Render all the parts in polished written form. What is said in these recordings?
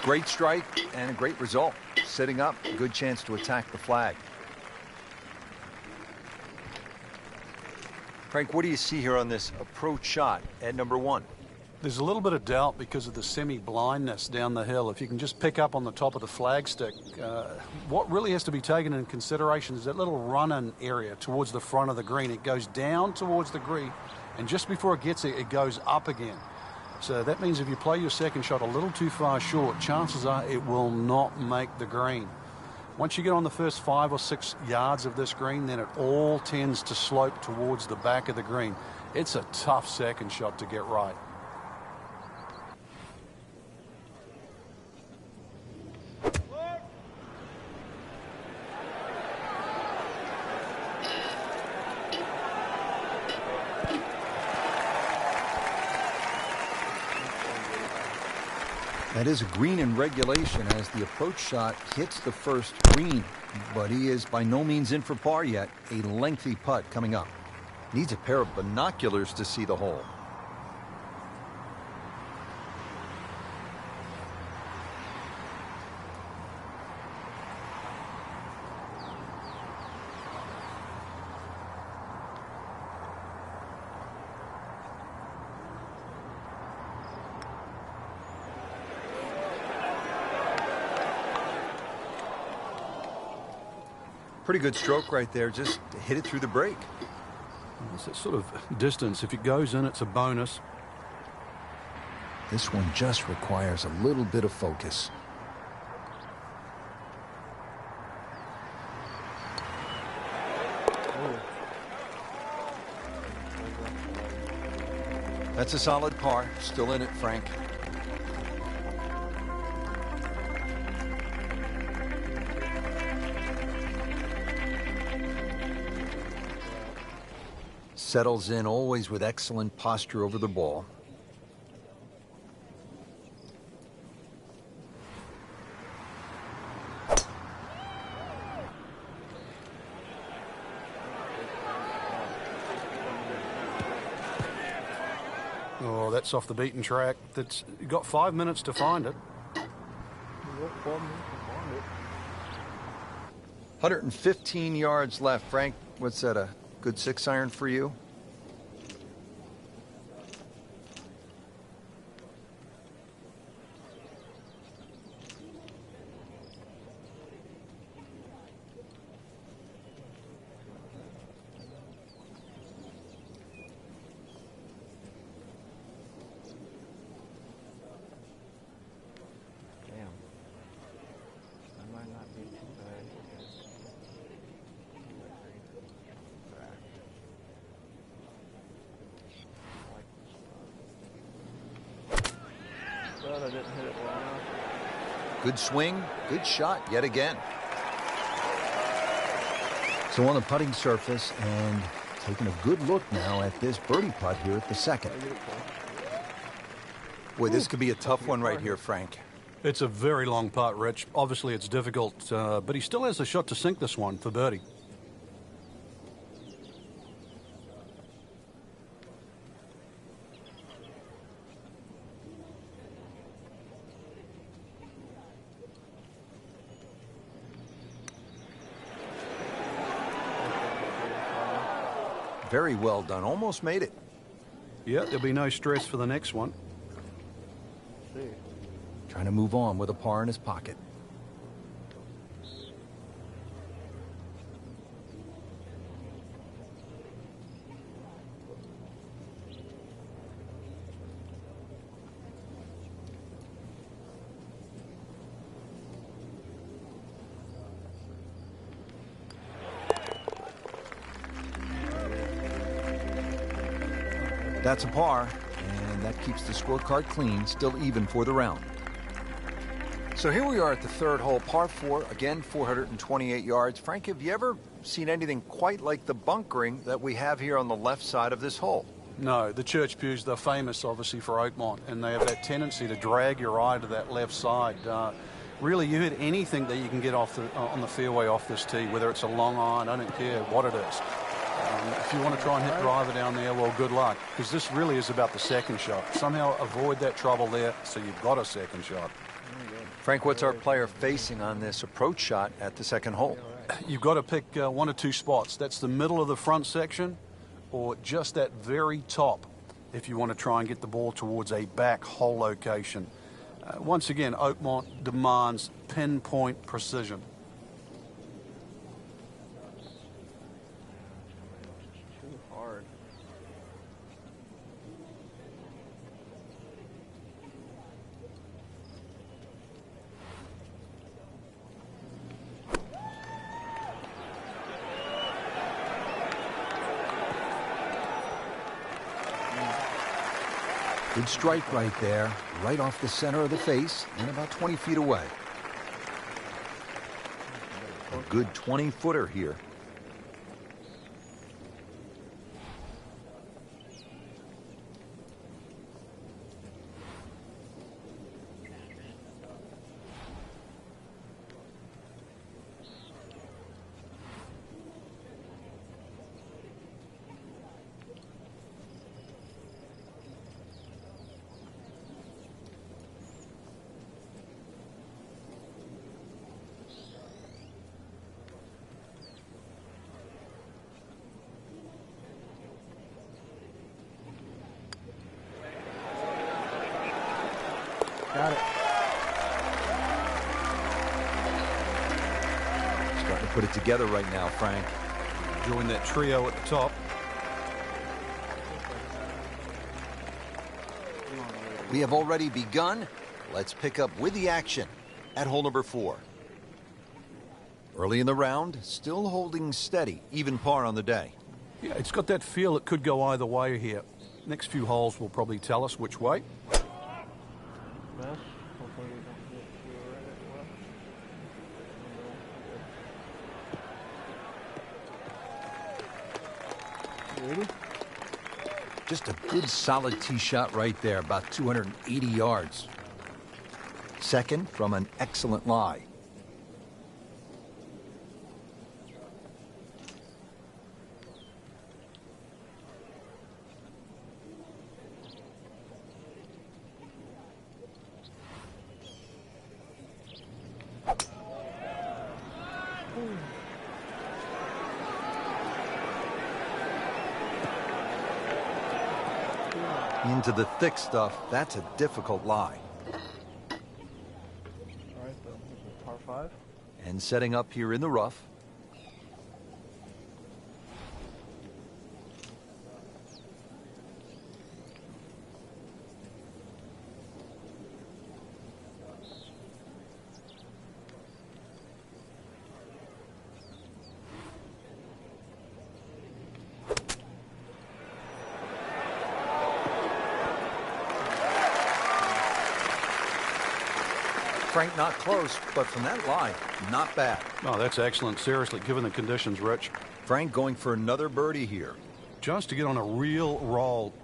Great strike and a great result. Sitting up, good chance to attack the flag. Frank, what do you see here on this approach shot at number 1? There's a little bit of doubt because of the semi-blindness down the hill. If you can just pick up on the top of the flagstick, what really has to be taken into consideration is that little run-in area towards the front of the green. It goes down towards the green, and just before it gets there, it goes up again. So that means if you play your second shot a little too far short, chances are it will not make the green. Once you get on the first 5 or 6 yards of this green, then it all tends to slope towards the back of the green. It's a tough second shot to get right. That is a green in regulation as the approach shot hits the first green, but he is by no means in for par yet. A lengthy putt coming up. Needs a pair of binoculars to see the hole. Pretty good stroke right there, just to hit it through the break. It's that sort of distance. If it goes in, it's a bonus. This one just requires a little bit of focus. That's a solid par. Still in it, Frank. Settles in always with excellent posture over the ball. Oh, that's off the beaten track. That's got 5 minutes to find it. 115 yards left. Frank, what's that, a good 6-iron for you? I didn't hit it well enough. Good swing, good shot yet again. So on the putting surface and taking a good look now at this birdie putt here at the second. Boy, this could be a tough one right here, Frank. It's a very long putt, Rich. Obviously, it's difficult, but he still has a shot to sink this one for birdie. Very well done. Almost made it. Yeah, there'll be no stress for the next one. Trying to move on with a par in his pocket. That's a par, and that keeps the scorecard clean, still even for the round. So here we are at the third hole, par 4, again 428 yards. Frank, have you ever seen anything quite like the bunkering that we have here on the left side of this hole? No, the church pews, they're famous obviously for Oakmont, and they have that tendency to drag your eye to that left side. Really, you hit anything that you can get off on the fairway off this tee, whether it's a long iron, I don't care what it is. If you want to try and hit driver down there, well, good luck, because this really is about the second shot. Somehow avoid that trouble there so you've got a second shot. Frank, what's our player facing on this approach shot at the second hole? You've got to pick one or two spots. That's the middle of the front section or just that very top if you want to try and get the ball towards a back hole location. Once again, Oakmont demands pinpoint precision. Too hard. Good strike right there, right off the center of the face and about 20 feet away. A good 20-footer here. Got it. Starting to put it together right now, Frank. Join that trio at the top. We have already begun. Let's pick up with the action at hole number 4. Early in the round, still holding steady, even par on the day. Yeah, it's got that feel it could go either way here. Next few holes will probably tell us which way. Mesh. Hopefully we don't get too right at left. Ready? Just a good solid tee shot right there, about 280 yards. Second from an excellent lie. Into the thick stuff, that's a difficult lie. All right, then. Par 5. And setting up here in the rough. Frank, not close, but from that lie, not bad. Oh, that's excellent. Seriously, given the conditions, Rich. Frank going for another birdie here. Just to get on a real roll.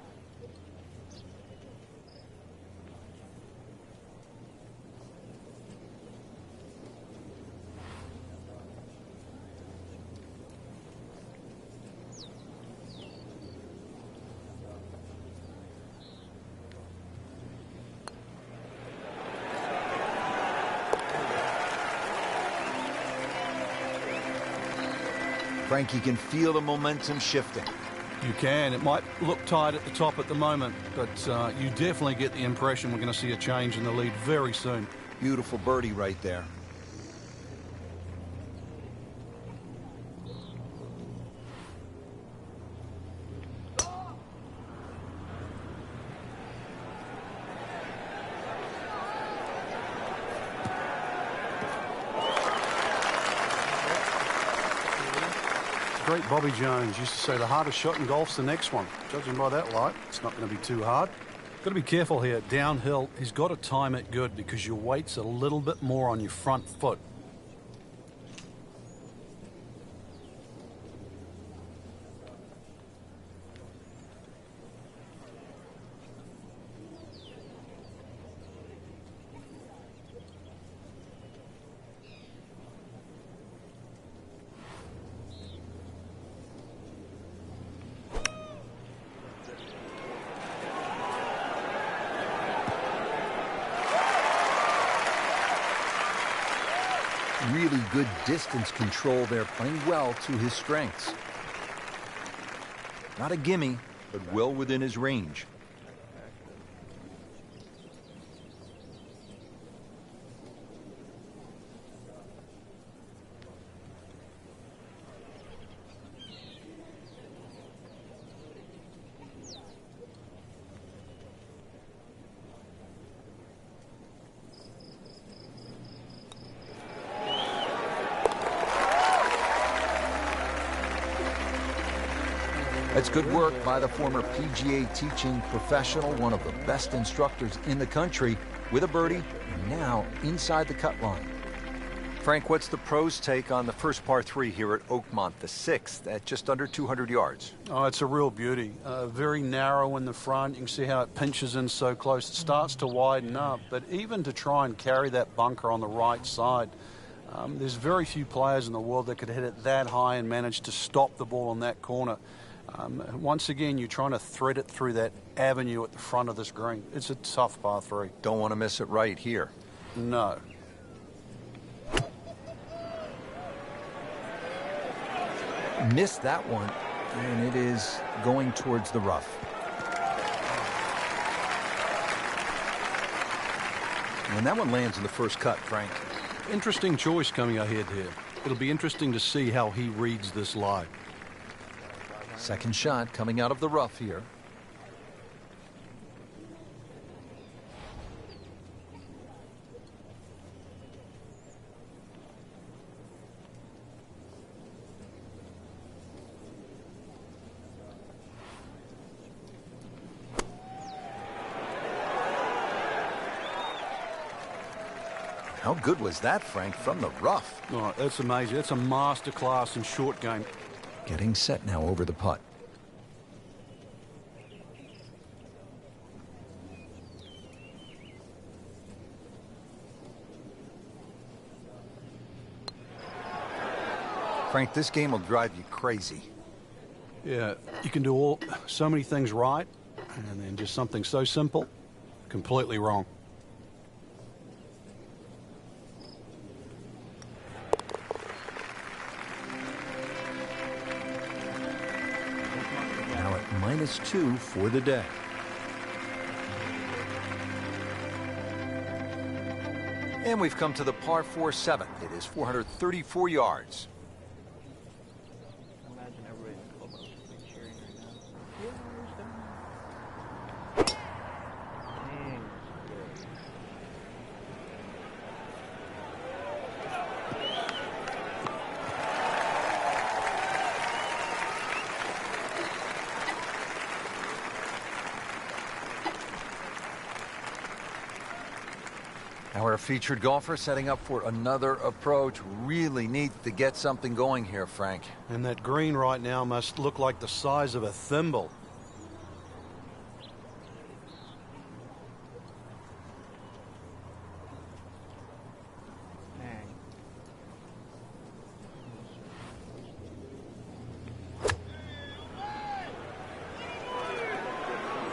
Frank, you can feel the momentum shifting. You can. It might look tight at the top at the moment, but you definitely get the impression we're going to see a change in the lead very soon. Beautiful birdie right there. Great Bobby Jones used to say the hardest shot in golf's the next one. Judging by that light, it's not going to be too hard. Got to be careful here. Downhill, he's got to time it good because your weight's a little bit more on your front foot. Really good distance control there, playing well to his strengths. Not a gimme, but well within his range. That's good work by the former PGA teaching professional, one of the best instructors in the country, with a birdie, and now inside the cut line. Frank, what's the pros' take on the first par 3 here at Oakmont, the 6th, at just under 200 yards? Oh, it's a real beauty. Very narrow in the front. You can see how it pinches in so close. It starts to widen up, but even to try and carry that bunker on the right side, there's very few players in the world that could hit it that high and manage to stop the ball in that corner. Once again, you're trying to thread it through that avenue at the front of this green. It's a tough par 3. Don't want to miss it right here. No. Missed that one, and it is going towards the rough. And that one lands in the first cut, Frank. Interesting choice coming ahead here. It'll be interesting to see how he reads this lie. Second shot coming out of the rough here. How good was that, Frank, from the rough? Oh, that's amazing. That's a masterclass in short game. Getting set now over the putt. Frank, this game will drive you crazy. Yeah, you can do so many things right, and then just something so simple, completely wrong. -2 for the day. And we've come to the par 4 7th. It is 434 yards. Imagine everybody in the clubhouse is cheering right now. Dang. Our featured golfer setting up for another approach. Really neat to get something going here, Frank. And that green right now must look like the size of a thimble. Dang.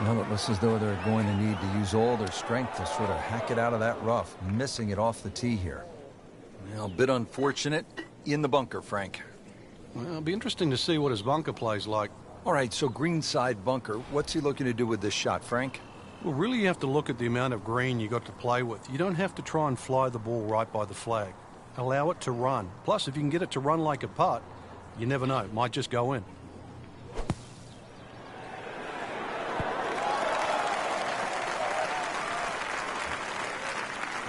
Well, it looks as though they're going to need to use all their strength to sort of hack it out of that rough, missing it off the tee here. Well, a bit unfortunate in the bunker, Frank. Well, it'll be interesting to see what his bunker plays like. All right, so greenside bunker. What's he looking to do with this shot, Frank? Well, really you have to look at the amount of green you got to play with. You don't have to try and fly the ball right by the flag. Allow it to run. Plus, if you can get it to run like a putt, you never know. It might just go in.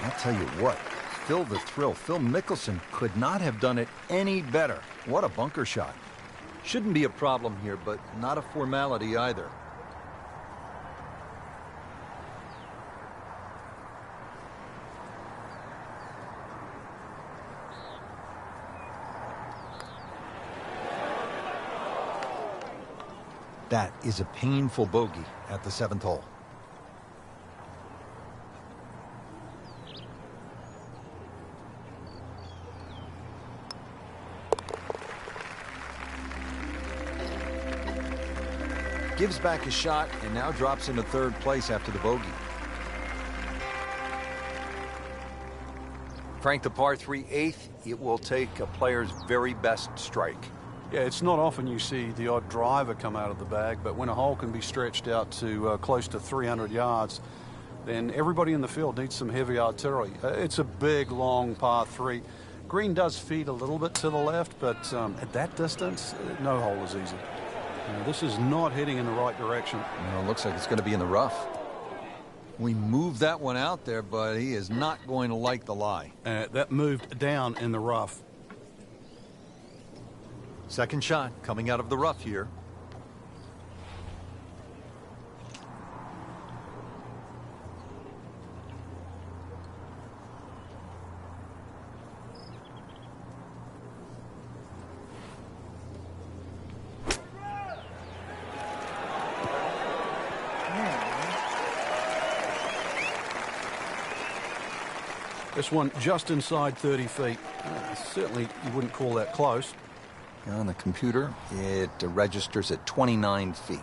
I'll tell you what, Phil the Thrill, Phil Mickelson could not have done it any better. What a bunker shot. Shouldn't be a problem here, but not a formality either. That is a painful bogey at the 7th hole. Gives back a shot and now drops into 3rd place after the bogey. Frank, the par 3 eighth, it will take a player's very best strike. Yeah, it's not often you see the odd driver come out of the bag, but when a hole can be stretched out to close to 300 yards, then everybody in the field needs some heavy artillery. It's a big, long par 3. Green does feed a little bit to the left, but at that distance, no hole is easy. This is not heading in the right direction. Well, it looks like it's going to be in the rough. We moved that one out there, but he is not going to like the lie. That moved down in the rough. Second shot coming out of the rough here. This one just inside 30 feet. Certainly you wouldn't call that close. On the computer, it registers at 29 feet.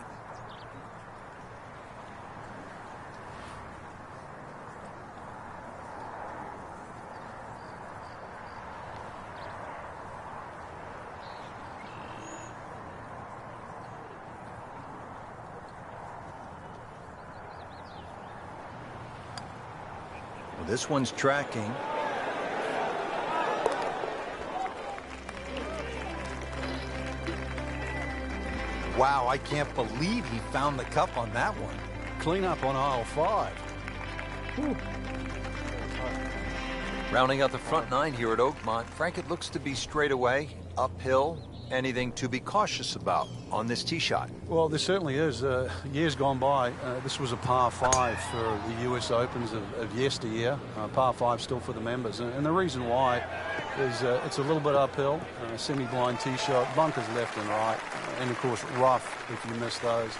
Well, this one's tracking. Wow, I can't believe he found the cup on that one. Clean up on aisle 5. Whew. Rounding out the front 9 here at Oakmont, Frank, it looks to be straight away, uphill. Anything to be cautious about on this tee shot? Well, there certainly is. Years gone by, this was a par 5 for the US Opens of yesteryear. Par 5 still for the members. And the reason why is it's a little bit uphill, semi-blind tee shot, bunkers left and right, and of course rough if you miss those.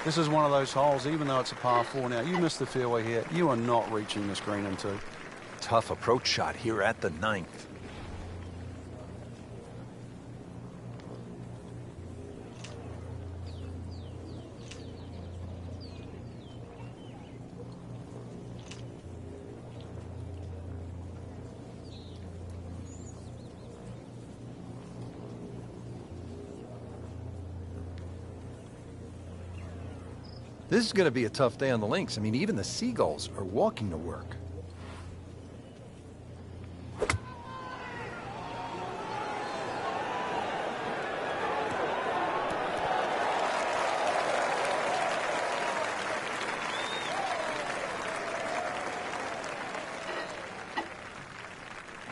This is one of those holes, even though it's a par 4 now, you miss the fairway here, you are not reaching this green in 2. Tough approach shot here at the 9th. This is going to be a tough day on the links. I mean, even the seagulls are walking to work.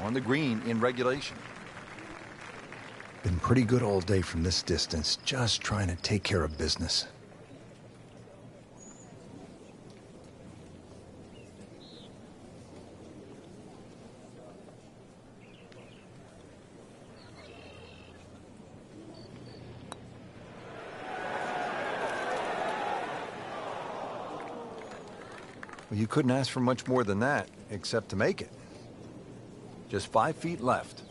On the green in regulation. Been pretty good all day from this distance, just trying to take care of business. Well, you couldn't ask for much more than that, except to make it. Just 5 feet left.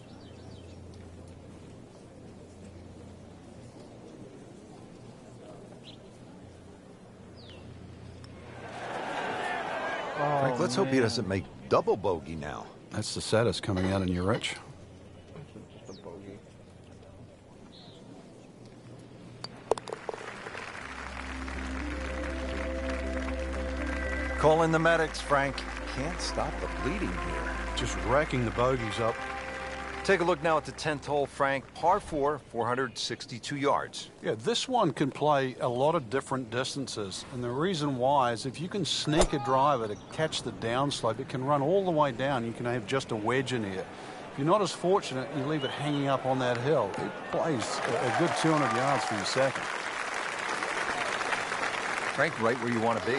Frank, let's hope he doesn't make double bogey now. That's the saddest coming out in you, Rich. Just a bogey. Call in the medics, Frank. Can't stop the bleeding here. Just racking the bogeys up. Take a look now at the 10th hole, Frank. Par 4, 462 yards. Yeah, this one can play a lot of different distances. And the reason why is if you can sneak a driver to catch the downslope, it can run all the way down. You can have just a wedge in here. If you're not as fortunate, you leave it hanging up on that hill. It plays a good 200 yards for your second. Frank, right where you want to be.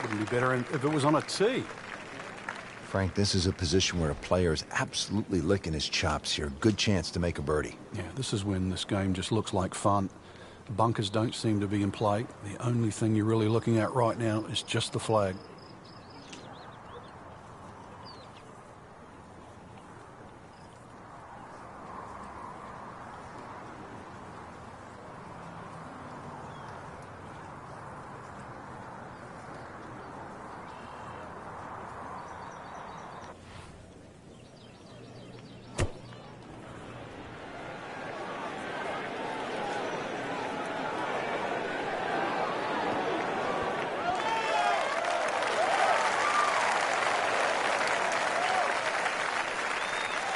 Wouldn't be better if it was on a tee. Frank, this is a position where a player is absolutely licking his chops here. Good chance to make a birdie. Yeah, this is when this game just looks like fun. Bunkers don't seem to be in play. The only thing you're really looking at right now is just the flag.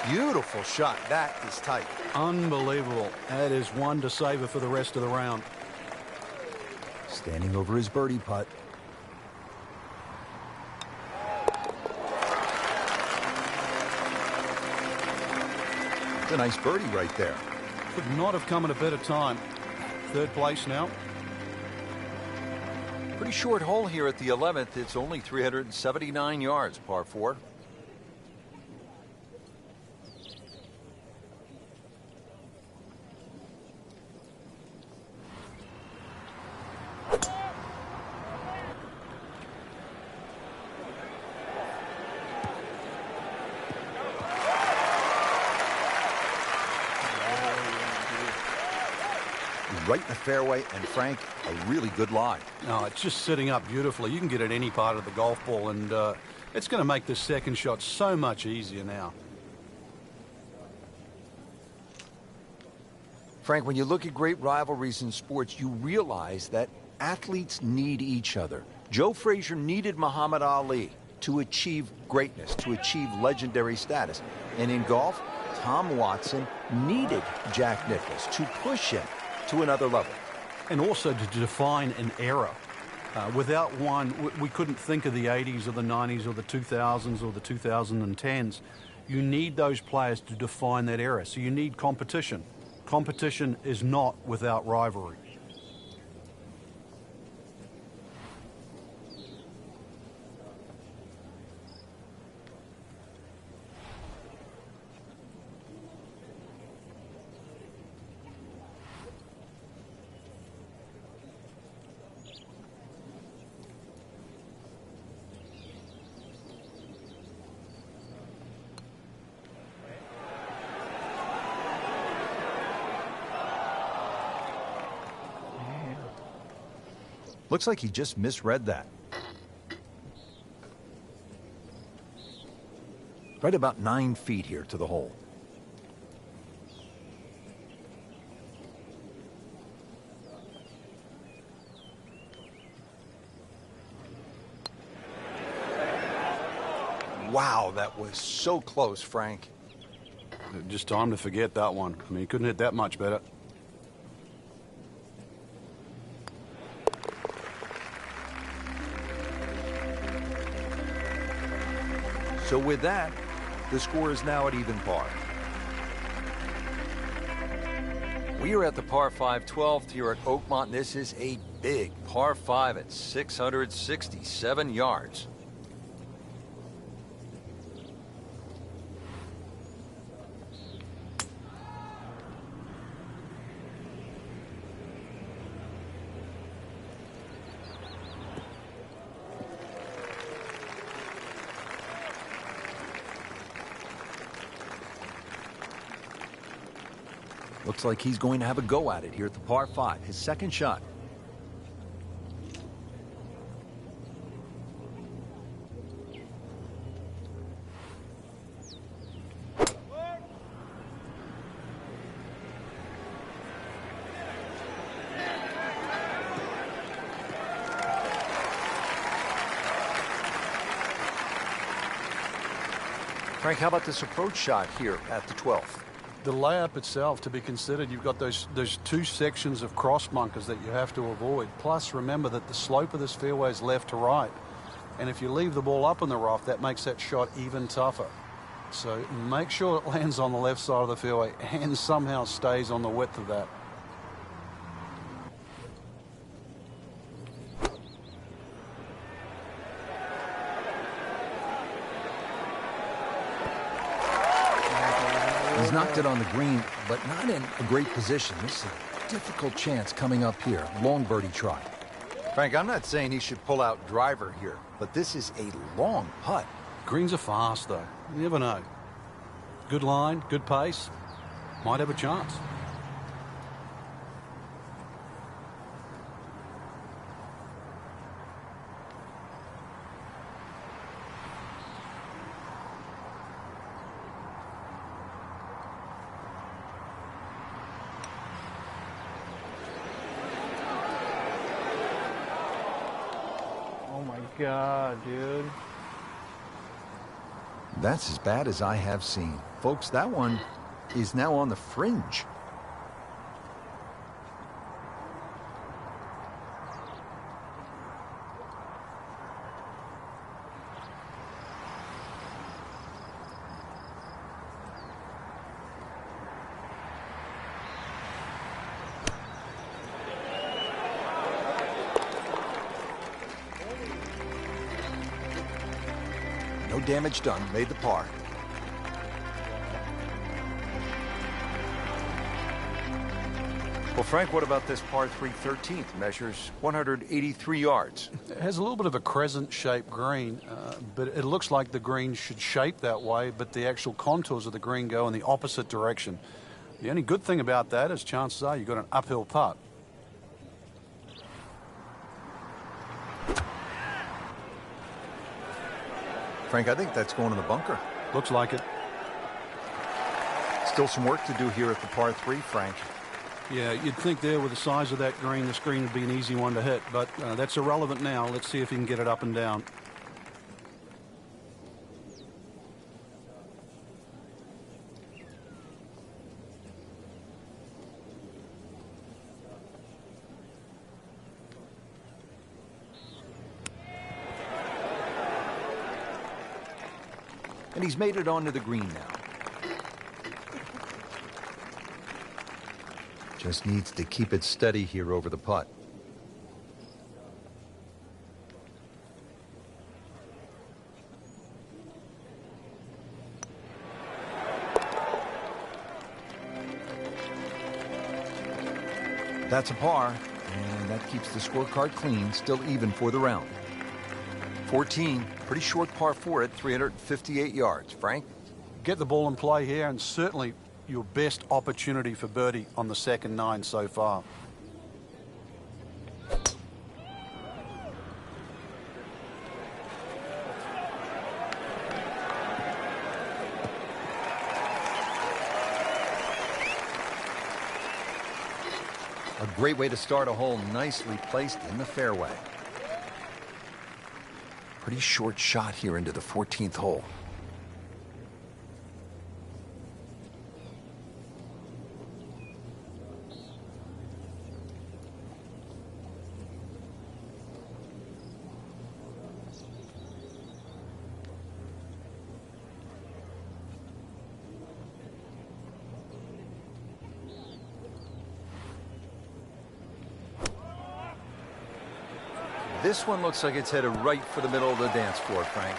Beautiful shot. That is tight. Unbelievable. That is one to savor for the rest of the round. Standing over his birdie putt. It's a nice birdie right there. Could not have come at a better time. Third place now. Pretty short hole here at the 11th. It's only 379 yards, par 4. Right in the fairway, and Frank, a really good lie. No, it's just sitting up beautifully. You can get at any part of the golf ball, and it's going to make the second shot so much easier now. Frank, when you look at great rivalries in sports, you realize that athletes need each other. Joe Frazier needed Muhammad Ali to achieve greatness, to achieve legendary status. And in golf, Tom Watson needed Jack Nicklaus to push him to another level. And also to define an era. Without one, we couldn't think of the 80s or the 90s or the 2000s or the 2010s. You need those players to define that era. So you need competition. Competition is not without rivalry. Looks like he just misread that. Right about 9 feet here to the hole. Wow, that was so close, Frank. Just time to forget that one. I mean, he couldn't hit that much better. So with that, the score is now at even par. We are at the par 5 12th here at Oakmont. This is a big par 5 at 667 yards. Looks like he's going to have a go at it here at the par 5, his second shot. Frank, how about this approach shot here at the 12th? The layup itself to be considered, you've got those two sections of cross bunkers that you have to avoid. Plus, remember that the slope of this fairway is left to right. And if you leave the ball up in the rough, that makes that shot even tougher. So make sure it lands on the left side of the fairway and somehow stays on the width of that. He's knocked it on the green, but not in a great position. This is a difficult chance coming up here. Long birdie try. Frank, I'm not saying he should pull out driver here, but this is a long putt. Greens are fast, though. You never know. Good line, good pace. Might have a chance. Oh my God, dude. That's as bad as I have seen. Folks, that one is now on the fringe. No damage done, made the par. Well, Frank, what about this par 3 13th? Measures 183 yards. It has a little bit of a crescent-shaped green, but it looks like the green should shape that way, but the actual contours of the green go in the opposite direction. The only good thing about that is chances are you've got an uphill putt. Frank, I think that's going in the bunker. Looks like it. Still some work to do here at the par 3, Frank. Yeah, you'd think there with the size of that green, this green would be an easy one to hit, but that's irrelevant now. Let's see if he can get it up and down. And he's made it onto the green now. Just needs to keep it steady here over the putt. That's a par, and that keeps the scorecard clean, still even for the round. 14, pretty short par 4 at 358 yards. Frank? Get the ball in play here, and certainly your best opportunity for birdie on the second 9 so far. A great way to start a hole, nicely placed in the fairway. Pretty short shot here into the 14th hole. This one looks like it's headed right for the middle of the dance floor, Frank.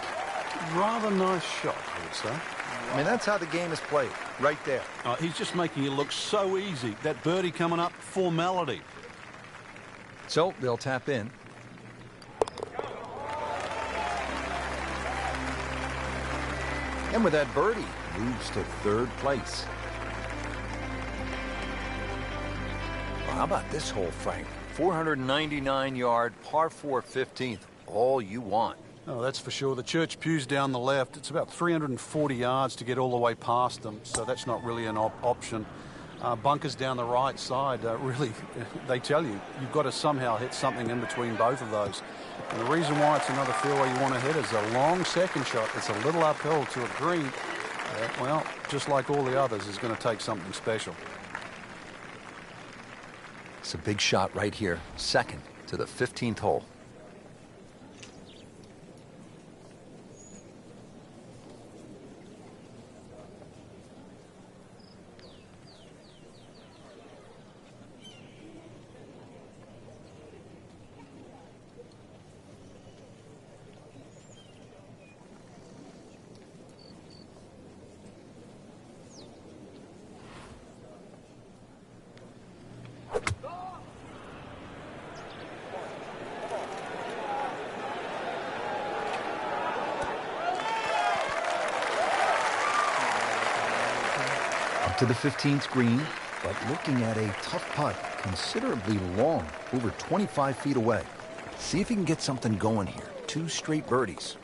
Rather nice shot, I would say. I mean, that's how the game is played, right there. He's just making it look so easy. That birdie coming up, formality. So they'll tap in. And with that birdie, moves to 3rd place. Well, how about this hole, Frank? 499-yard, par 4 15th. All you want. Oh, that's for sure. The church pews down the left. It's about 340 yards to get all the way past them, so that's not really an option. Bunkers down the right side, really, they tell you, you've got to somehow hit something in between both of those. And the reason why it's another fairway you want to hit is a long second shot. It's a little uphill to a green. Well, just like all the others, is going to take something special. It's a big shot right here, 2nd to the 15th hole. To the 15th green, but looking at a tough putt, considerably long, over 25 feet away. See if he can get something going here. 2 straight birdies.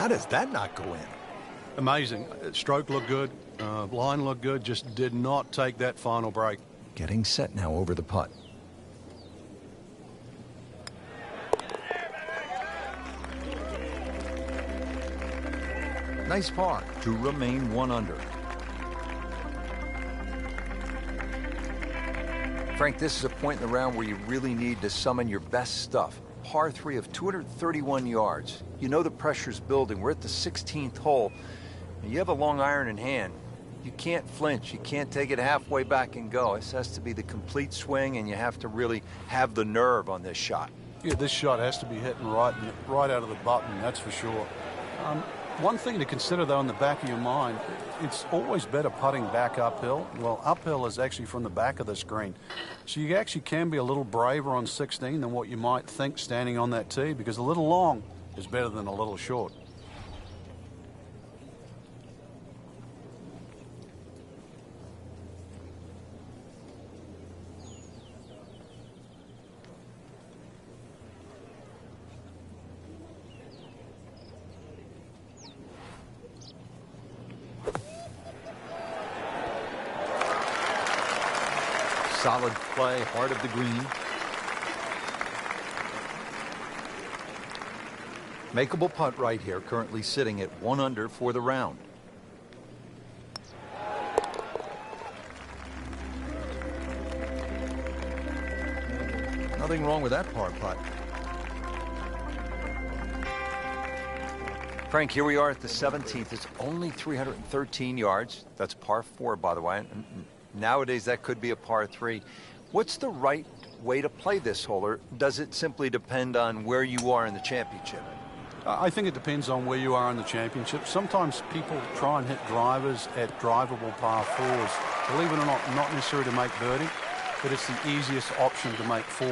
How does that not go in? Amazing. Stroke looked good, line looked good, just did not take that final break. Getting set now over the putt. Nice par to remain 1 under. Frank, this is a point in the round where you really need to summon your best stuff. Par 3 of 231 yards. You know the pressure's building. We're at the 16th hole. And you have a long iron in hand. You can't flinch. You can't take it halfway back and go. This has to be the complete swing, and you have to really have the nerve on this shot. Yeah, this shot has to be hitting right out of the button, that's for sure. One thing to consider, though, in the back of your mind, it's always better putting back uphill. Well, uphill is actually from the back of the screen. So you actually can be a little braver on 16 than what you might think standing on that tee, because a little long is better than a little short. Solid play, heart of the green. Makeable putt right here, currently sitting at 1 under for the round. Nothing wrong with that par putt. Frank, here we are at the 17th. It's only 313 yards. That's par 4, by the way. Nowadays, that could be a par 3. What's the right way to play this hole, or does it simply depend on where you are in the championship? I think it depends on where you are in the championship. Sometimes people try and hit drivers at drivable par 4s. Believe it or not necessarily to make birdie, but it's the easiest option to make 4.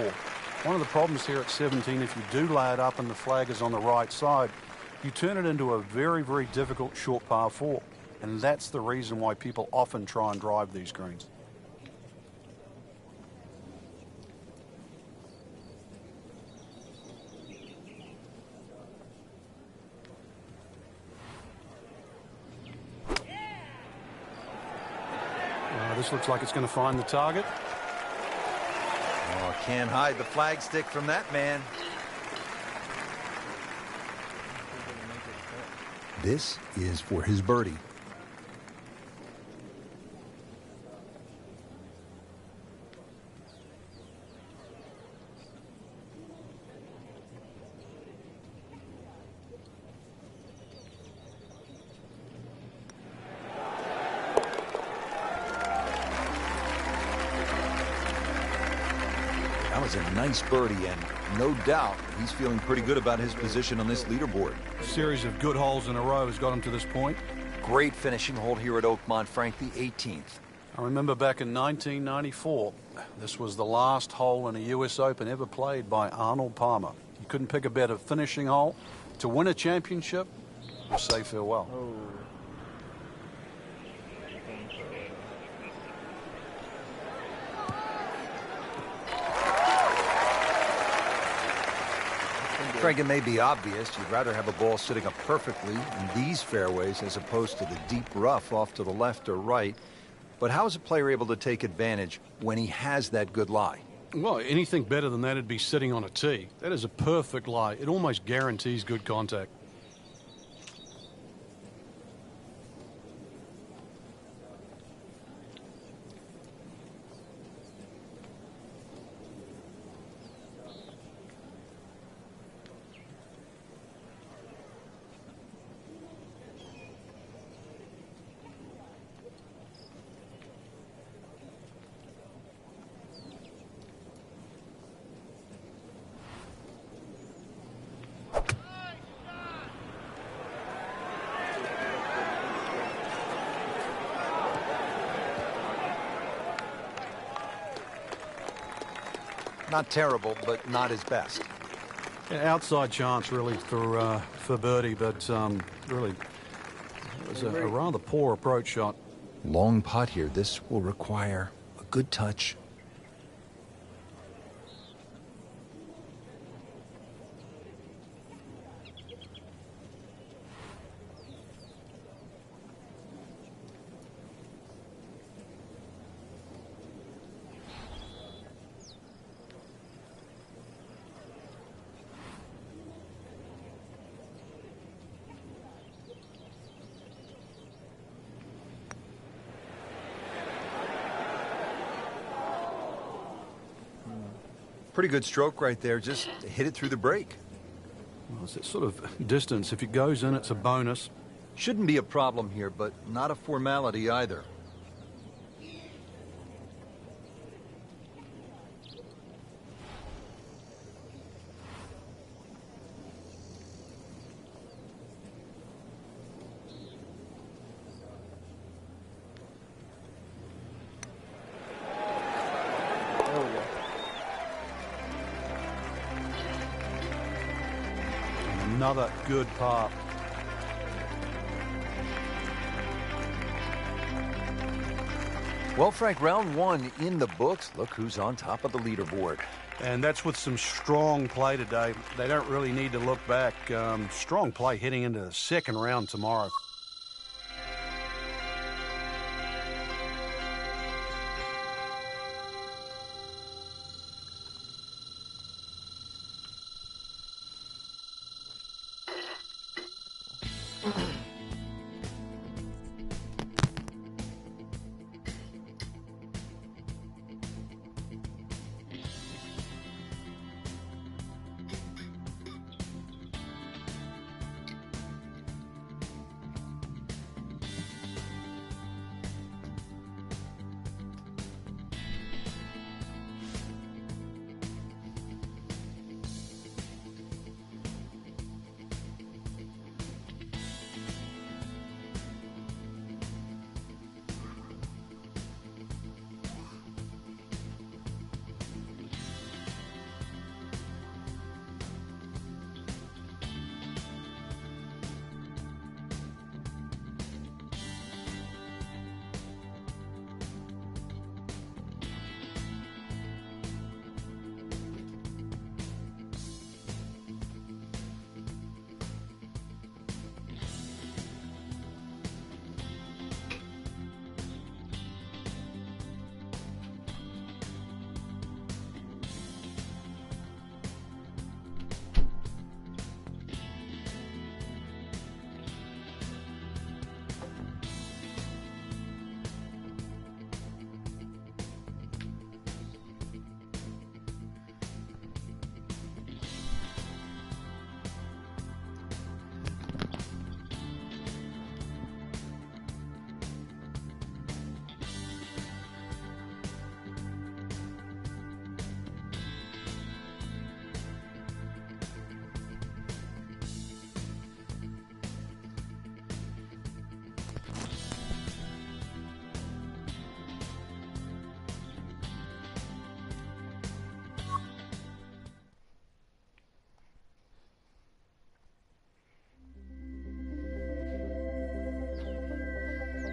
One of the problems here at 17, if you do lay it up and the flag is on the right side, you turn it into a very, very difficult short par 4. And that's the reason why people often try and drive these greens. This looks like it's going to find the target. Oh, can't hide the flagstick from that man. This is for his birdie. That was a nice birdie, and no doubt he's feeling pretty good about his position on this leaderboard. A series of good holes in a row has got him to this point. Great finishing hole here at Oakmont, Frank, the 18th. I remember back in 1994, this was the last hole in a U.S. Open ever played by Arnold Palmer. You couldn't pick a better finishing hole to win a championship or say farewell. Oh. Frank, it may be obvious you'd rather have a ball sitting up perfectly in these fairways as opposed to the deep rough off to the left or right. But how is a player able to take advantage when he has that good lie? Well, anything better than that would be sitting on a tee. That is a perfect lie. It almost guarantees good contact. Not terrible, but not his best. Yeah, outside chance, really, for birdie, but really, it was a rather poor approach shot. Long putt here. This will require a good touch. Pretty good stroke right there. Just hit it through the break. Well, it's that sort of distance. If it goes in, it's a bonus. Shouldn't be a problem here, but not a formality either. There we go. Another good par. Well, Frank, round one in the books. Look who's on top of the leaderboard. And that's with some strong play today. They don't really need to look back. Strong play heading into the second round tomorrow.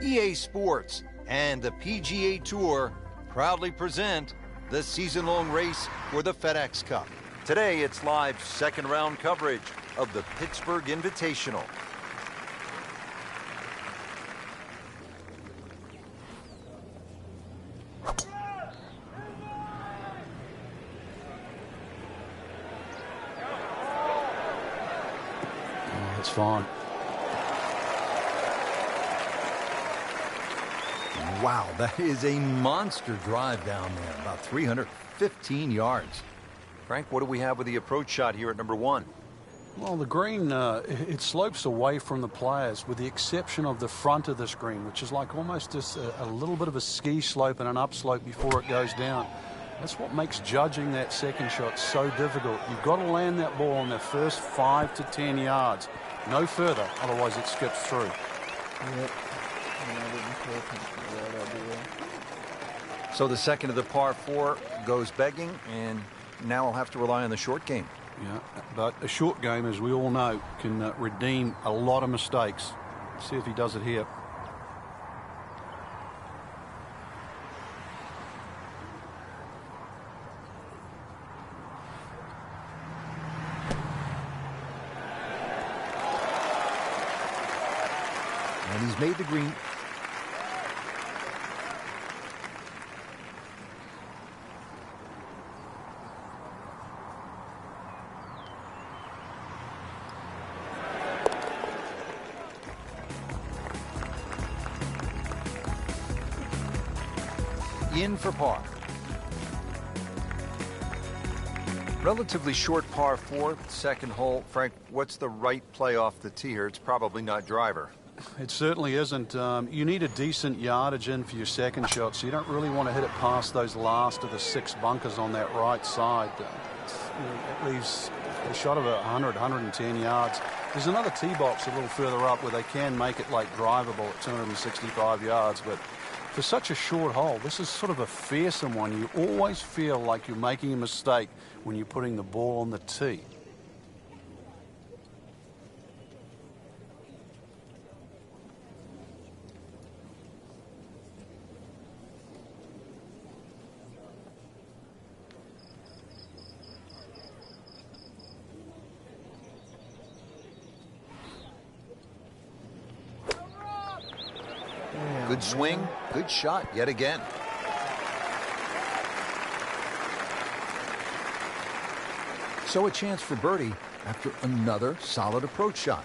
EA Sports and the PGA Tour proudly present the season-long race for the FedEx Cup. Today, it's live second-round coverage of the Pittsburgh Invitational. It's fine. Wow, that is a monster drive down there, about 315 yards. Frank, what do we have with the approach shot here at number one? Well, the green, it slopes away from the players with the exception of the front of this green, which is like almost just a little bit of a ski slope and an upslope before it goes down. That's what makes judging that second shot so difficult. You've got to land that ball on the first 5 to 10 yards. No further, otherwise it skips through. Yep. So the second of the par four goes begging, and now I'll have to rely on the short game. Yeah, but a short game, as we all know, can redeem a lot of mistakes. See if he does it here. And he's made the green. In for par. Relatively short par 4, second hole. Frank, what's the right play off the tee here? It's probably not driver. It certainly isn't. You need a decent yardage in for your second shot, so you don't really want to hit it past those last of the 6 bunkers on that right side. It leaves a shot of 100, 110 yards. There's another tee box a little further up where they can make it like drivable at 265 yards, but for such a short hole, this is sort of a fearsome one. You always feel like you're making a mistake when you're putting the ball on the tee. Good swing, good shot yet again. So a chance for birdie after another solid approach shot.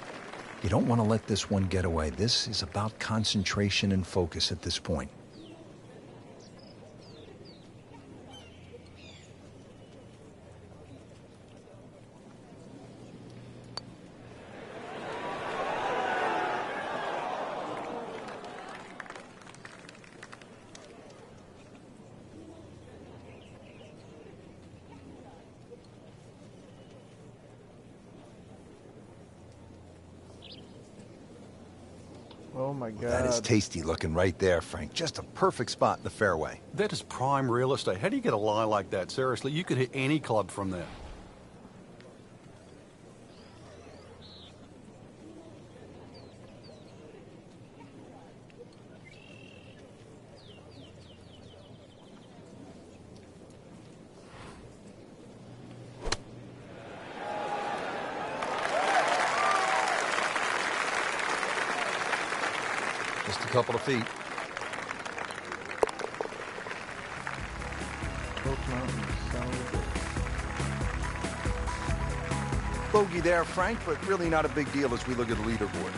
You don't want to let this one get away. This is about concentration and focus at this point. Oh my God. That is tasty looking right there, Frank. Just a perfect spot in the fairway. That is prime real estate. How do you get a lie like that? Seriously, you could hit any club from there. Just a couple of feet. Bogey there, Frank, but really not a big deal as we look at the leaderboard.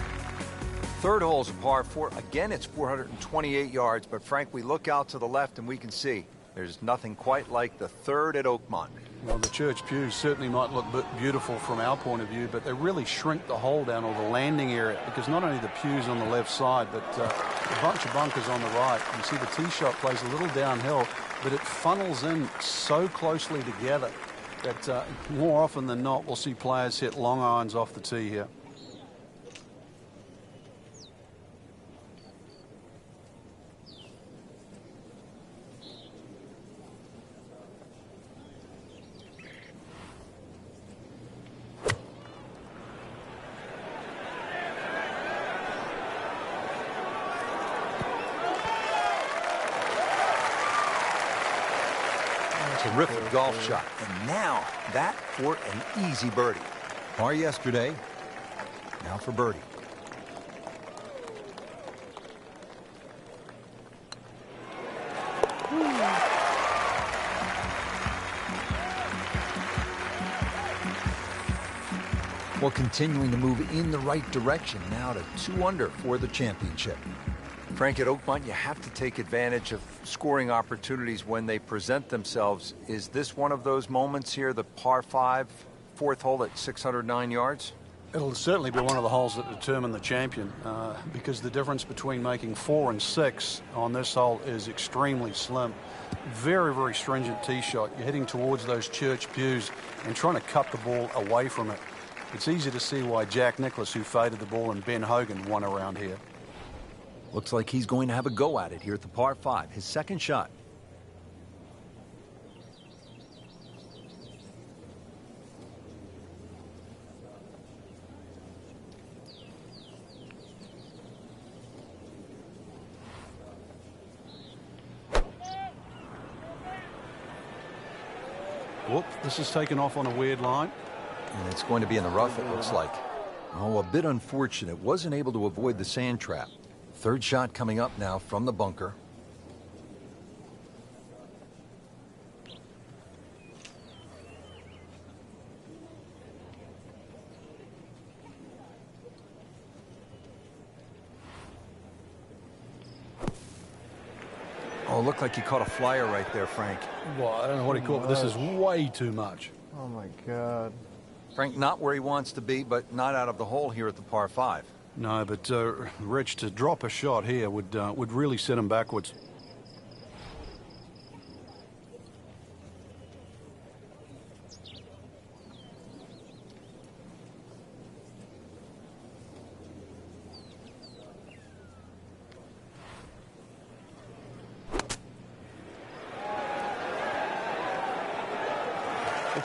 Third hole is a par 4. Again, it's 428 yards, but Frank, we look out to the left and we can see there's nothing quite like the third at Oakmont. Well, the church pews certainly might look beautiful from our point of view, but they really shrink the hole down, or the landing area, because not only the pews on the left side, but a bunch of bunkers on the right. You see the tee shot plays a little downhill, but it funnels in so closely together that more often than not, we'll see players hit long irons off the tee here. Terrific golf shot. And now that for an easy birdie. Par yesterday, now for birdie. Well, continuing to move in the right direction, now to 2 under for the championship. Frank, at Oakmont, you have to take advantage of scoring opportunities when they present themselves. Is this one of those moments here, the par 5, fourth hole at 609 yards? It'll certainly be one of the holes that determine the champion, because the difference between making 4 and 6 on this hole is extremely slim. Very, very stringent tee shot. You're heading towards those church pews and trying to cut the ball away from it. It's easy to see why Jack Nicklaus, who faded the ball, and Ben Hogan won around here. Looks like he's going to have a go at it here at the par 5, his second shot. Whoop, this is taken off on a weird line. And it's going to be in the rough, it looks like. Oh, a bit unfortunate. Wasn't able to avoid the sand trap. Third shot coming up now from the bunker. Oh, looked like he caught a flyer right there, Frank. Well, I don't know what he caught, but this is way too much. Oh my God. Frank, not where he wants to be, but not out of the hole here at the par 5. No, but Rich, to drop a shot here would really set him backwards.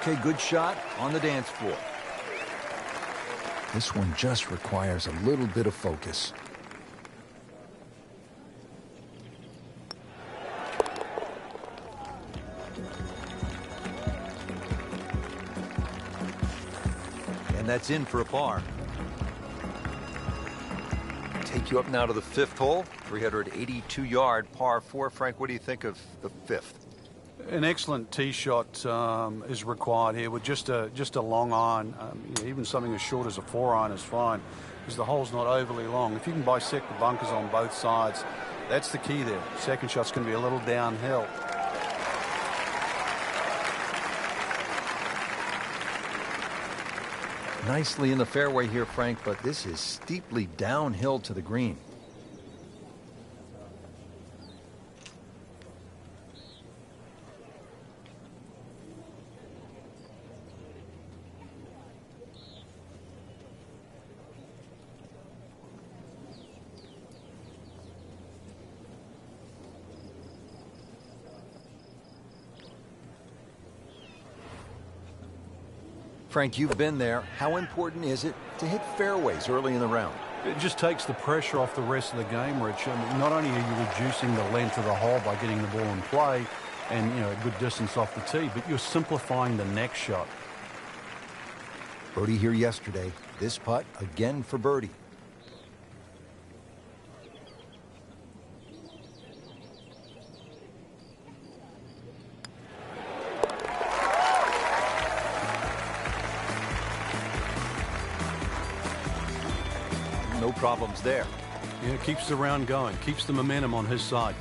Okay, good shot on the dance floor. This one just requires a little bit of focus. And that's in for a par. Take you up now to the 5th hole, 382-yard par 4. Frank, what do you think of the 5th? An excellent tee shot is required here with just a long iron. Even something as short as a 4-iron is fine because the hole's not overly long. If you can bisect the bunkers on both sides, that's the key there. Second shot's going to be a little downhill. Nicely in the fairway here, Frank, but this is steeply downhill to the green. Frank, you've been there. How important is it to hit fairways early in the round? It just takes the pressure off the rest of the game, Rich. I mean, not only are you reducing the length of the hole by getting the ball in play and, a good distance off the tee, but you're simplifying the next shot. Birdie here yesterday. This putt again for birdie. No problems there. Yeah, keeps the round going, keeps the momentum on his side.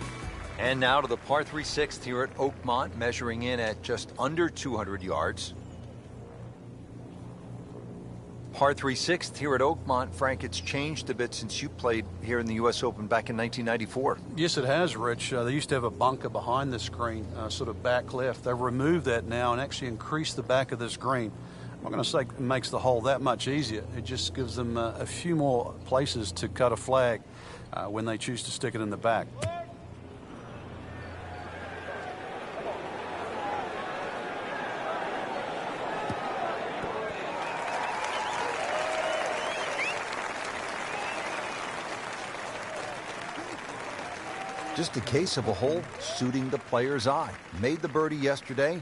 And now to the par 3 6th here at Oakmont, measuring in at just under 200 yards. Par 3 6th here at Oakmont. Frank, it's changed a bit since you played here in the U.S. Open back in 1994. Yes, it has, Rich. They used to have a bunker behind the screen, sort of back left. They've removed that now and actually increased the back of this green. I'm not going to say it makes the hole that much easier. It just gives them a few more places to cut a flag when they choose to stick it in the back. Just a case of a hole suiting the player's eye. Made the birdie yesterday,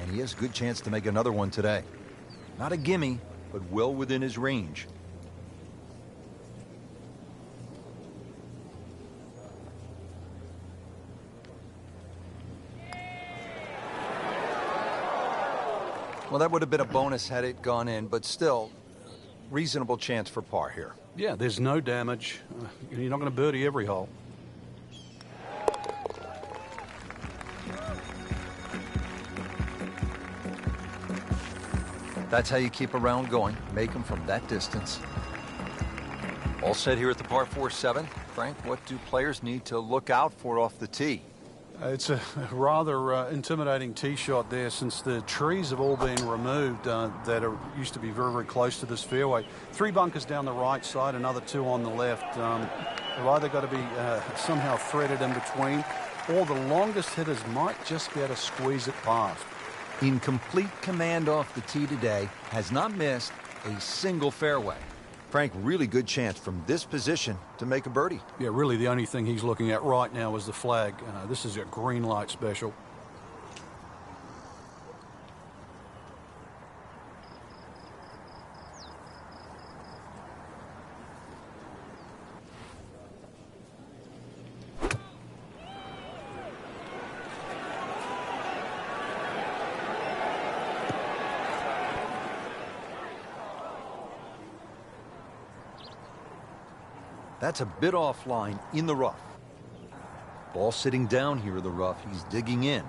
and he has a good chance to make another one today. Not a gimme, but well within his range. Well, that would have been a bonus had it gone in, but still, reasonable chance for par here. Yeah, there's no damage. You're not going to birdie every hole. That's how you keep a round going. Make them from that distance. All set here at the par 4 7. Frank, what do players need to look out for off the tee? It's a rather intimidating tee shot there since the trees have all been removed that used to be very, very close to this fairway. 3 bunkers down the right side, another 2 on the left. They've either got to be somehow threaded in between, or the longest hitters might just be able to squeeze it past. In complete command off the tee today, has not missed a single fairway. Frank, really good chance from this position to make a birdie. Yeah, really the only thing he's looking at right now is the flag. This is a green light special. That's a bit offline in the rough. Ball sitting down here in the rough. He's digging in.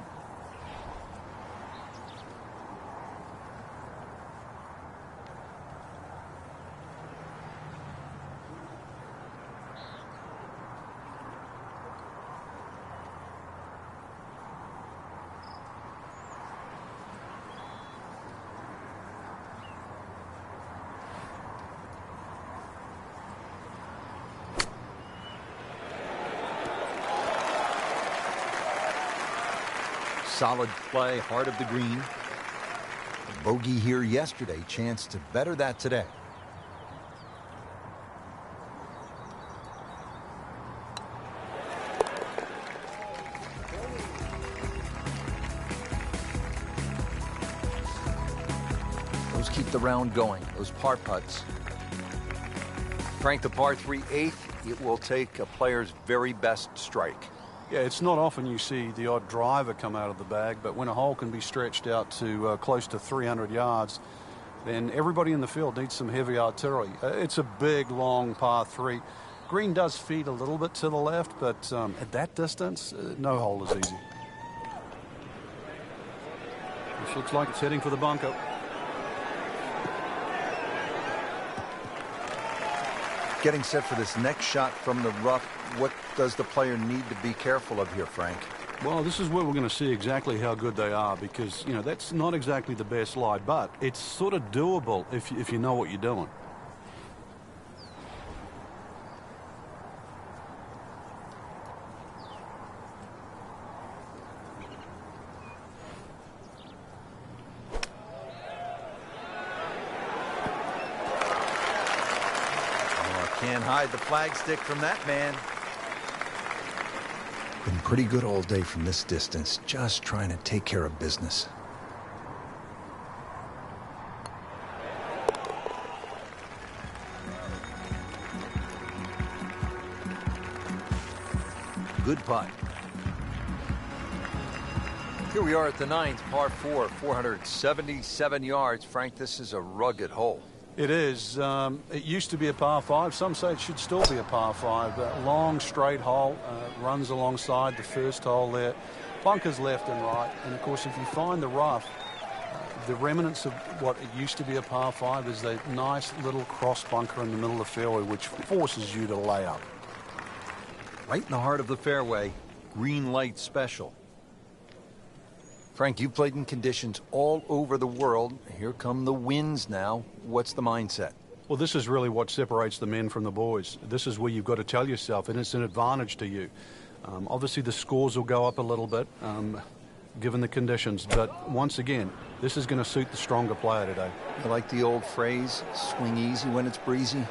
Solid play, heart of the green. A bogey here yesterday, chance to better that today. Those keep the round going, those par putts. Frank, the par 3 eighth, it will take a player's very best strike. Yeah, it's not often you see the odd driver come out of the bag, but when a hole can be stretched out to close to 300 yards, then everybody in the field needs some heavy artillery. It's a big, long par 3. Green does feed a little bit to the left, but at that distance, no hole is easy. This looks like it's heading for the bunker. Getting set for this next shot from the rough, what does the player need to be careful of here, Frank? Well, this is where we're going to see exactly how good they are, because, you know, that's not exactly the best lie, but it's sort of doable if you know what you're doing. Can't hide the flagstick from that man. Been pretty good all day from this distance, just trying to take care of business. Good putt. Here we are at the ninth, par 4, 477 yards. Frank, this is a rugged hole. It is. It used to be a par 5. Some say it should still be a par 5. That long, straight hole runs alongside the first hole there. Bunkers left and right. And, of course, if you find the rough, the remnants of what it used to be a par 5 is that nice little cross bunker in the middle of the fairway, which forces you to lay up. Right in the heart of the fairway, green light special. Frank, you've played in conditions all over the world. Here come the winds now. What's the mindset? Well, this is really what separates the men from the boys. This is where you've got to tell yourself, and it's an advantage to you. Obviously, the scores will go up a little bit, given the conditions. But once again, this is going to suit the stronger player today. You like the old phrase, swing easy when it's breezy?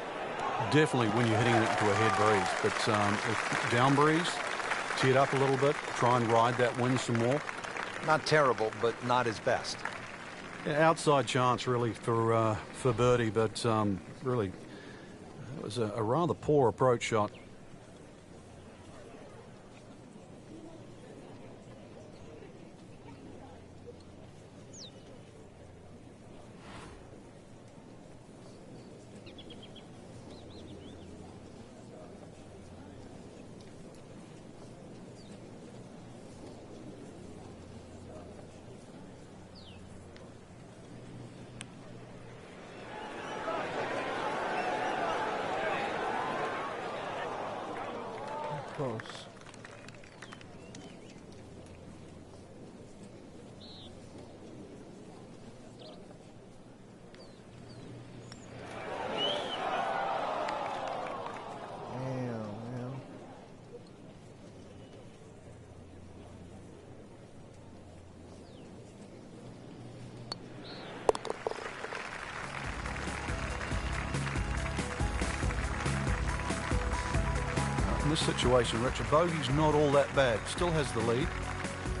Definitely when you're hitting it into a head breeze. But if down breeze, tee it up a little bit, try and ride that wind some more. Not terrible, but not his best. Yeah, outside chance, really, for birdie, but really, it was a rather poor approach shot. Close. Damn, man. In this situation, Richard, bogey's not all that bad. Still has the lead.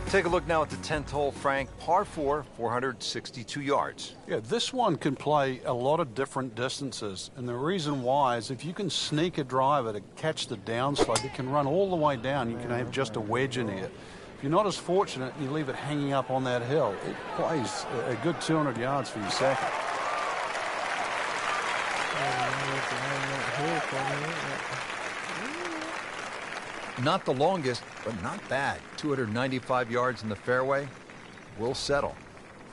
Take a look now at the 10th hole, Frank. Par 4, 462 yards. Yeah, this one can play a lot of different distances. And the reason why is if you can sneak a driver to catch the downslope, it can run all the way down. You can have just a wedge in here. If you're not as fortunate and you leave it hanging up on that hill, it plays a good 200 yards for your second. Not the longest, but not bad. 295 yards in the fairway. We'll settle.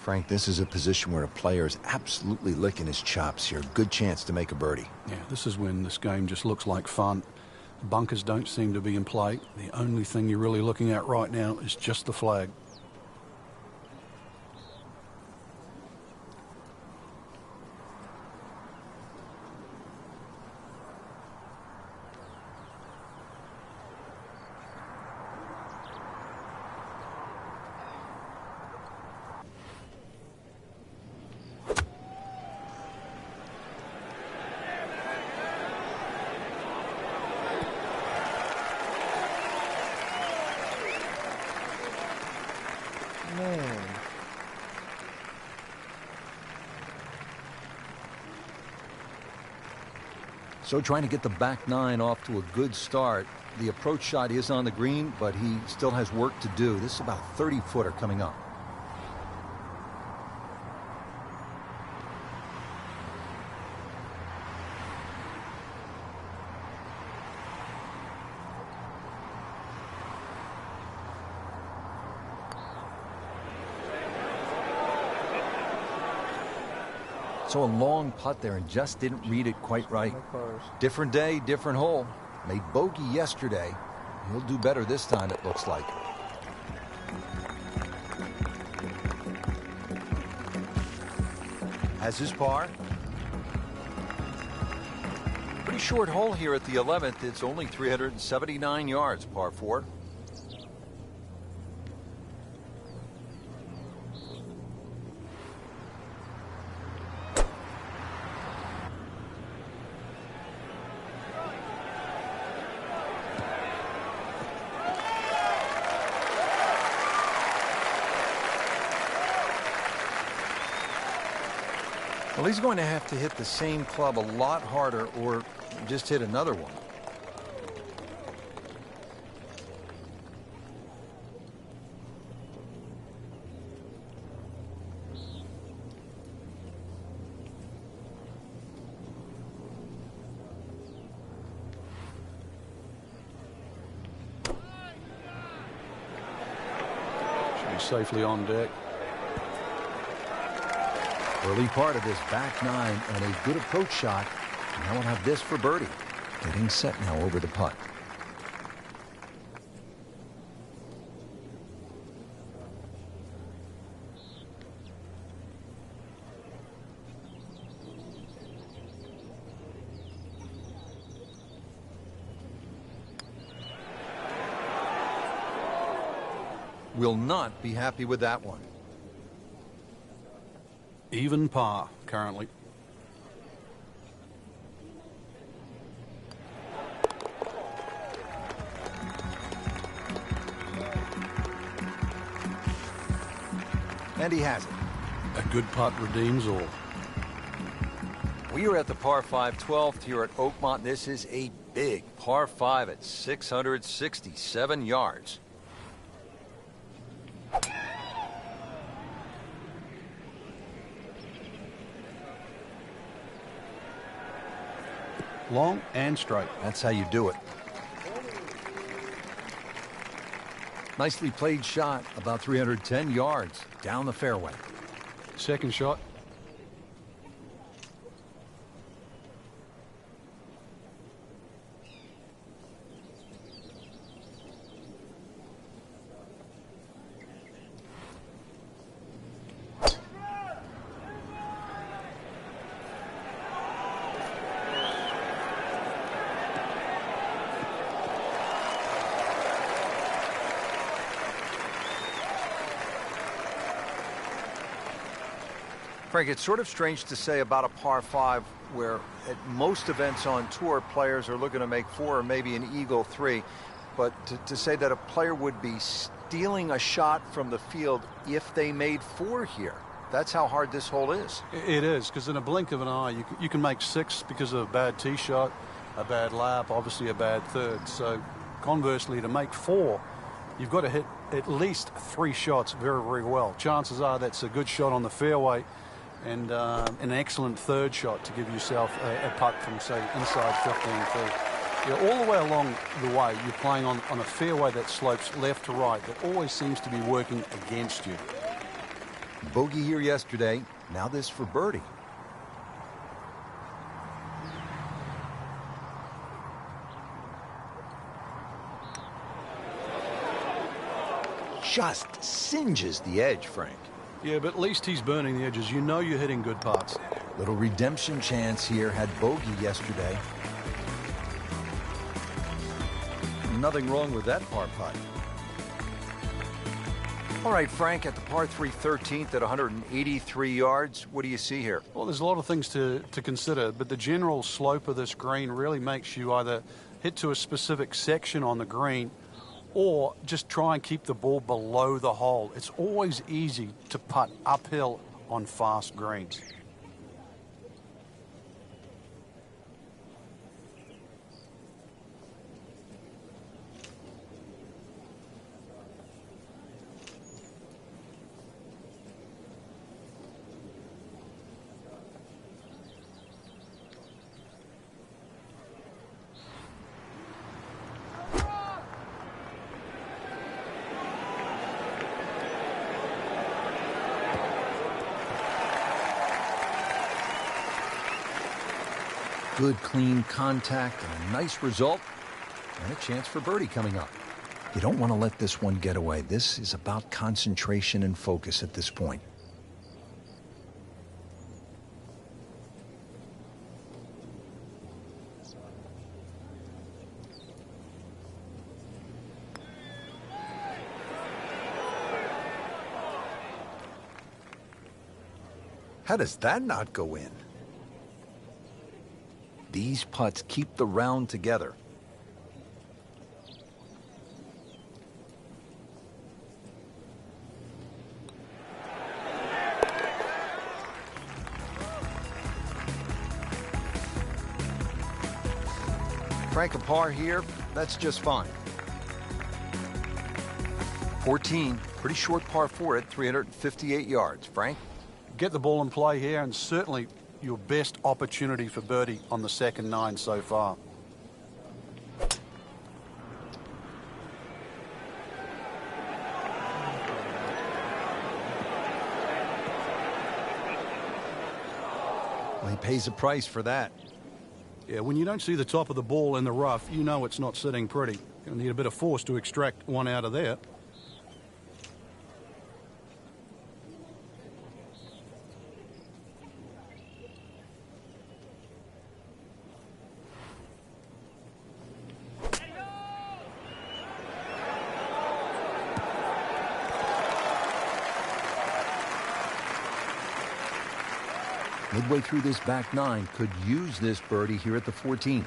Frank, this is a position where a player is absolutely licking his chops here. Good chance to make a birdie. Yeah, this is when this game just looks like fun. Bunkers don't seem to be in play. The only thing you're really looking at right now is just the flag. Man. So trying to get the back nine off to a good start. The approach shot is on the green, but he still has work to do. This is about a 30-footer coming up. So a long putt there and just didn't read it quite right. Different day, different hole. Made bogey yesterday. He'll do better this time, it looks like. Has his par. Pretty short hole here at the 11th. It's only 379 yards, par 4. Well, he's going to have to hit the same club a lot harder or just hit another one. Should be safely on deck. Early part of this back nine and a good approach shot. Now we'll have this for birdie. Getting set now over the putt. Will not be happy with that one. Even par currently. And he has it. A good putt redeems all. We are at the par 5 12th here at Oakmont. This is a big par 5 at 667 yards. Long and straight. That's how you do it. Nicely played shot, about 310 yards down the fairway. Second shot. Frank, it's sort of strange to say about a par 5 where at most events on tour players are looking to make 4 or maybe an eagle 3, but to say that a player would be stealing a shot from the field if they made 4 here. That's how hard this hole is. It is, because in a blink of an eye you can make 6 because of a bad tee shot, a bad lap, obviously a bad third. So conversely, to make 4, you've got to hit at least 3 shots very, very well. Chances are that's a good shot on the fairway and an excellent third shot to give yourself a putt from, say, inside 15 feet. Yeah, all the way along the way, you're playing on a fairway that slopes left to right. That always seems to be working against you. Bogey here yesterday. Now this for birdie. Just singes the edge, Frank. Yeah, but at least he's burning the edges. You know you're hitting good putts. Little redemption chance here. Had bogey yesterday. Nothing wrong with that par putt. All right, Frank, at the par 3 13th at 183 yards, what do you see here? Well, there's a lot of things to consider, but the general slope of this green really makes you either hit to a specific section on the green or just try and keep the ball below the hole. It's always easy to putt uphill on fast greens. Good, clean contact and a nice result, and a chance for birdie coming up. You don't want to let this one get away. This is about concentration and focus at this point. How does that not go in? These putts keep the round together. Frank a par here, that's just fine. 14, pretty short par 4 at 358 yards. Frank? Get the ball in play here, and certainly your best opportunity for birdie on the second 9 so far. Well, he pays a price for that. Yeah, when you don't see the top of the ball in the rough, you know it's not sitting pretty. You'll need a bit of force to extract one out of there. Midway through this back 9, could use this birdie here at the 14th.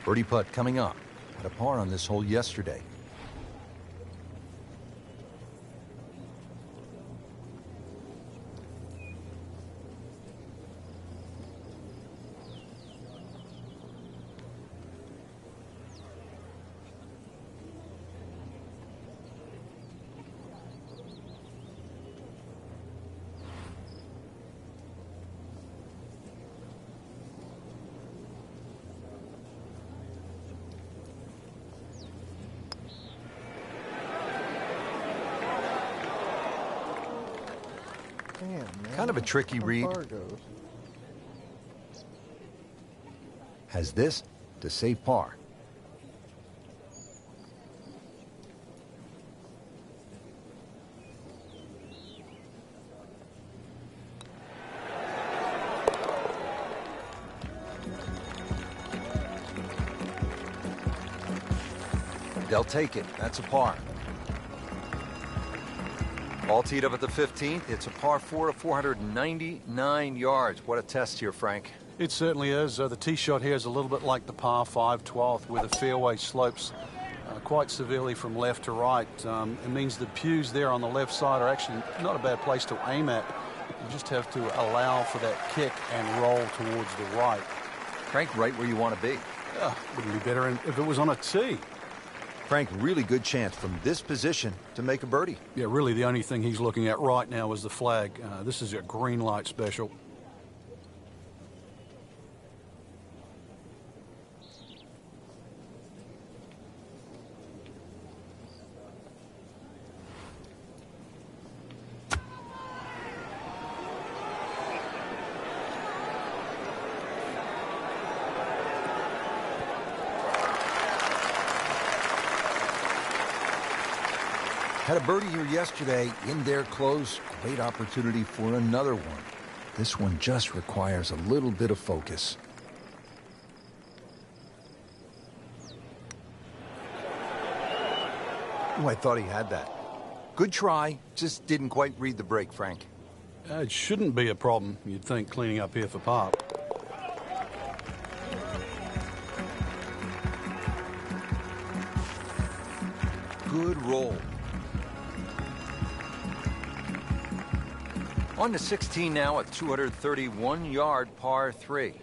Birdie putt coming up. Had a par on this hole yesterday. Damn, man. Kind of a tricky How read. far it goes. Has this to save par. They'll take it. That's a par. All teed up at the 15th. It's a par 4 of 499 yards. What a test here, Frank. It certainly is. The tee shot here is a little bit like the par 5 12th, where the fairway slopes quite severely from left to right. It means the pews there on the left side are actually not a bad place to aim at. You just have to allow for that kick and roll towards the right. Frank, right where you want to be. Wouldn't be better if it was on a tee. Frank, really good chance from this position to make a birdie. Yeah, really the only thing he's looking at right now is the flag. This is a green light special. Had a birdie here yesterday, in there close. Great opportunity for another one. This one just requires a little bit of focus. Oh, I thought he had that. Good try, just didn't quite read the break, Frank. It shouldn't be a problem, you'd think, cleaning up here for par. good roll. On to 16 now at 231-yard par 3.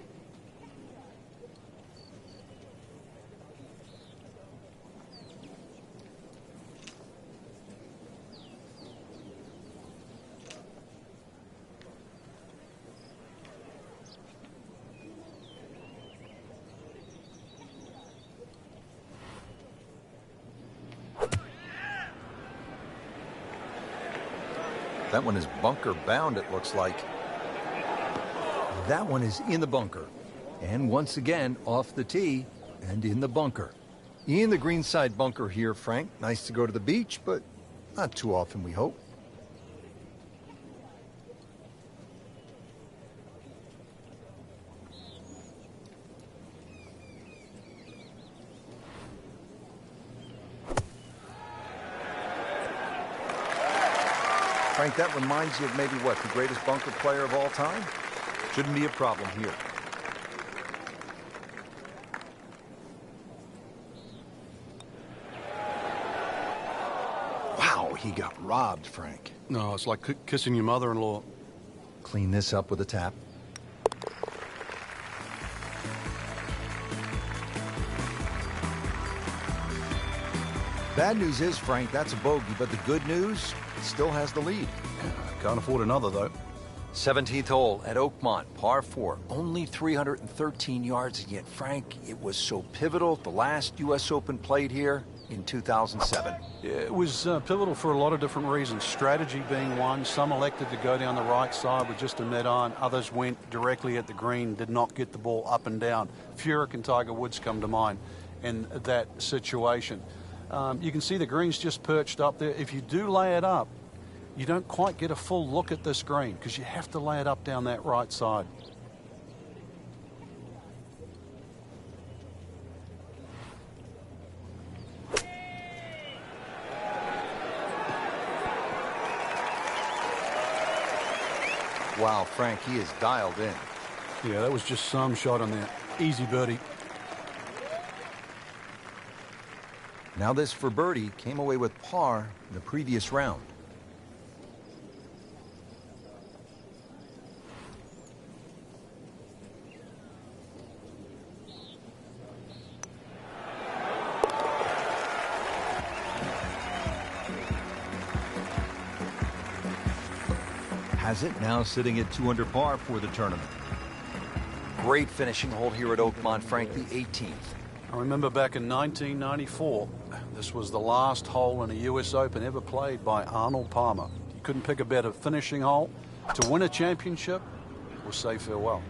That one is bunker bound, it looks like. That one is in the bunker. And once again, off the tee and in the bunker. In the greenside bunker here, Frank. Nice to go to the beach, but not too often, we hope. Frank, that reminds you of maybe what, the greatest bunker player of all time? Shouldn't be a problem here. Wow, he got robbed, Frank. No, it's like kissing your mother-in-law. Clean this up with a tap. Bad news is, Frank, that's a bogey, but the good news, it still has the lead. Can't afford another, though. 17th hole at Oakmont, par 4. Only 313 yards, and yet, Frank, it was so pivotal. The last U.S. Open played here in 2007. Yeah, it was pivotal for a lot of different reasons. Strategy being one. Some elected to go down the right side with just a mid-iron. Others went directly at the green, did not get the ball up and down. Furyk and Tiger Woods come to mind in that situation. You can see the green's just perched up there. If you do lay it up, you don't quite get a full look at this green because you have to lay it up down that right side. Wow, Frank, he is dialed in. Yeah, that was just some shot on there. Easy birdie. Now this for birdie came away with par in the previous round. Has it now sitting at 2 under par for the tournament. Great finishing hole here at Oakmont, Frank, the 18th. I remember back in 1994, this was the last hole in a U.S. Open ever played by Arnold Palmer. You couldn't pick a better finishing hole to win a championship or say farewell.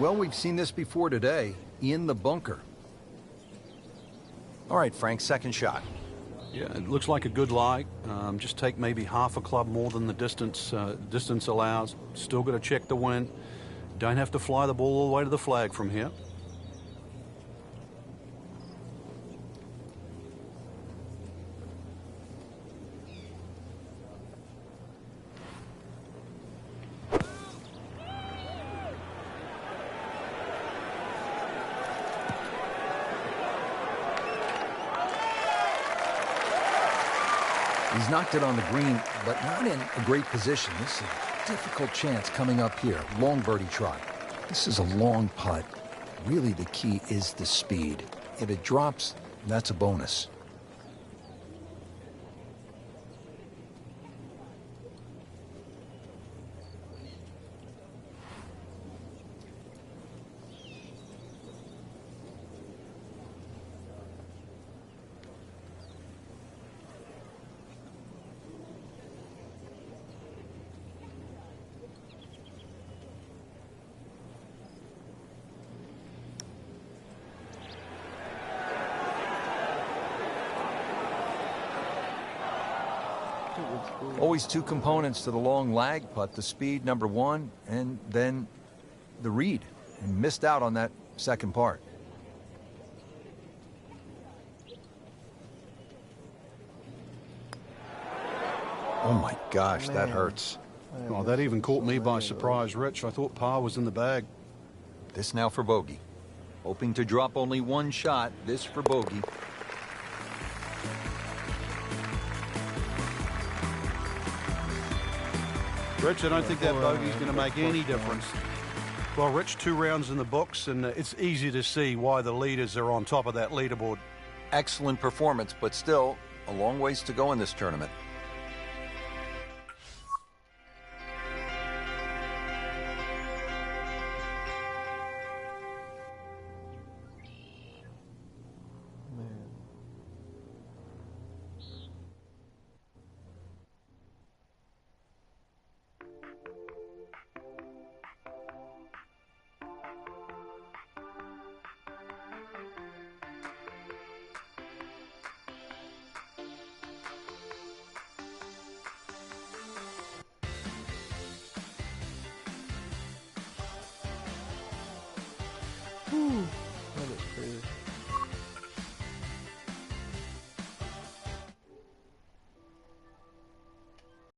Well, we've seen this before today, in the bunker. All right, Frank, second shot. Yeah, it looks like a good lie. Just take maybe half a club more than the distance allows. Still got to check the wind. Don't have to fly the ball all the way to the flag from here. He's knocked it on the green, but not in a great position. This is a difficult chance coming up here. Long birdie try. This is a long putt. Really, the key is the speed. If it drops, that's a bonus. Always two components to the long lag putt, the speed, number one, and then the read. And missed out on that second part. Oh my gosh, that hurts. Oh, that even caught me by surprise, Rich. I thought par was in the bag. This now for bogey. Hoping to drop only one shot, this for bogey. Rich, I don't think that bogey's going to make any difference. Well, Rich, 2 rounds in the books, and it's easy to see why the leaders are on top of that leaderboard. Excellent performance, but still a long ways to go in this tournament. That is crazy.